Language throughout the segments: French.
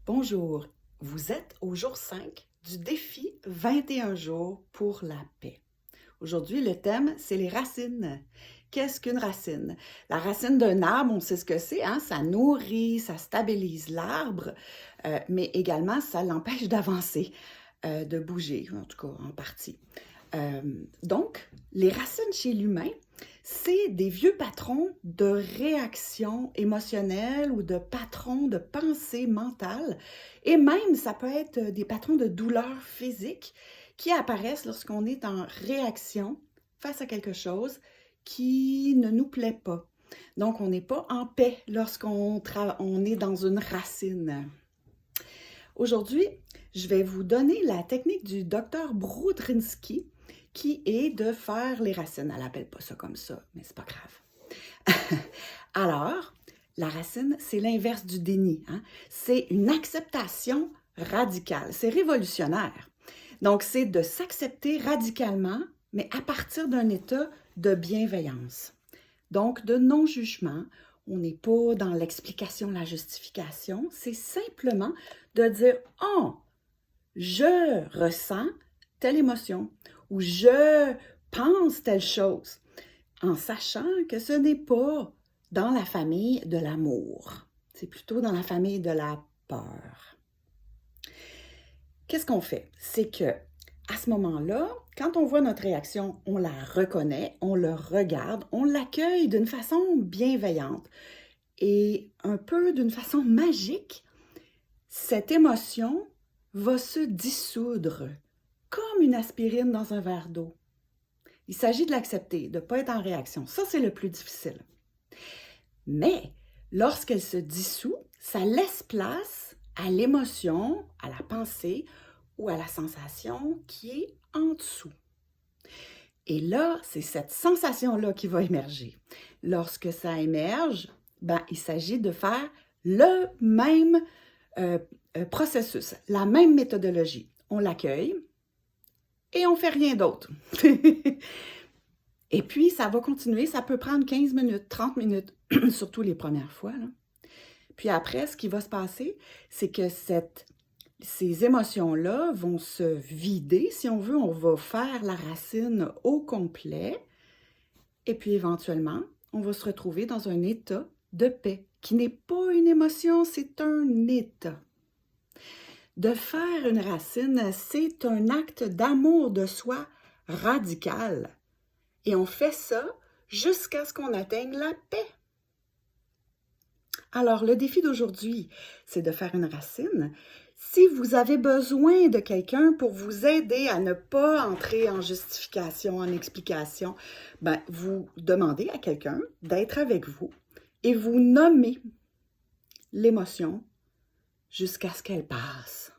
Bonjour, vous êtes au jour 5 du défi 21 jours pour la paix. Aujourd'hui, le thème, c'est les racines. Qu'est-ce qu'une racine? La racine d'un arbre, on sait ce que c'est, hein? Ça nourrit, ça stabilise l'arbre, mais également, ça l'empêche d'avancer, de bouger, en tout cas en partie. Donc, les racines chez l'humain, c'est des vieux patrons de réaction émotionnelle ou de patrons de pensée mentale. Et même, ça peut être des patrons de douleur physique qui apparaissent lorsqu'on est en réaction face à quelque chose qui ne nous plaît pas. Donc, on n'est pas en paix lorsqu'on on est dans une racine. Aujourd'hui, je vais vous donner la technique du docteur Brodzinski qui est de faire les racines. Elle n'appelle pas ça comme ça, mais c'est pas grave. Alors, la racine, c'est l'inverse du déni. Hein? C'est une acceptation radicale. C'est révolutionnaire. Donc, c'est de s'accepter radicalement, mais à partir d'un état de bienveillance. Donc, de non-jugement. On n'est pas dans l'explication, la justification. C'est simplement de dire « Oh, je ressens telle émotion » ou « je pense telle chose » en sachant que ce n'est pas dans la famille de l'amour. C'est plutôt dans la famille de la peur. Qu'est-ce qu'on fait? C'est que à ce moment-là, quand on voit notre réaction, on la reconnaît, on le regarde, on l'accueille d'une façon bienveillante et un peu d'une façon magique. Cette émotion va se dissoudre comme une aspirine dans un verre d'eau. Il s'agit de l'accepter, de ne pas être en réaction. Ça, c'est le plus difficile. Mais lorsqu'elle se dissout, ça laisse place à l'émotion, à la pensée ou à la sensation qui est en dessous. Et là, c'est cette sensation-là qui va émerger. Lorsque ça émerge, il s'agit de faire le même processus, la même méthodologie. On l'accueille et on ne fait rien d'autre. Et puis, ça va continuer, ça peut prendre 15 minutes, 30 minutes, surtout les premières fois. Là. Puis après, ce qui va se passer, c'est que ces émotions-là vont se vider. Si on veut, on va faire la racine au complet. Et puis éventuellement, on va se retrouver dans un état de paix, qui n'est pas une émotion, c'est un état. De faire une racine, c'est un acte d'amour de soi radical. Et on fait ça jusqu'à ce qu'on atteigne la paix. Alors, le défi d'aujourd'hui, c'est de faire une racine. Si vous avez besoin de quelqu'un pour vous aider à ne pas entrer en justification, en explication, vous demandez à quelqu'un d'être avec vous et vous nommez l'émotion jusqu'à ce qu'elle passe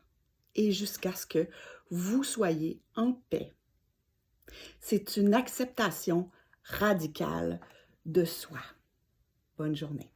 et jusqu'à ce que vous soyez en paix. C'est une acceptation radicale de soi. Bonne journée.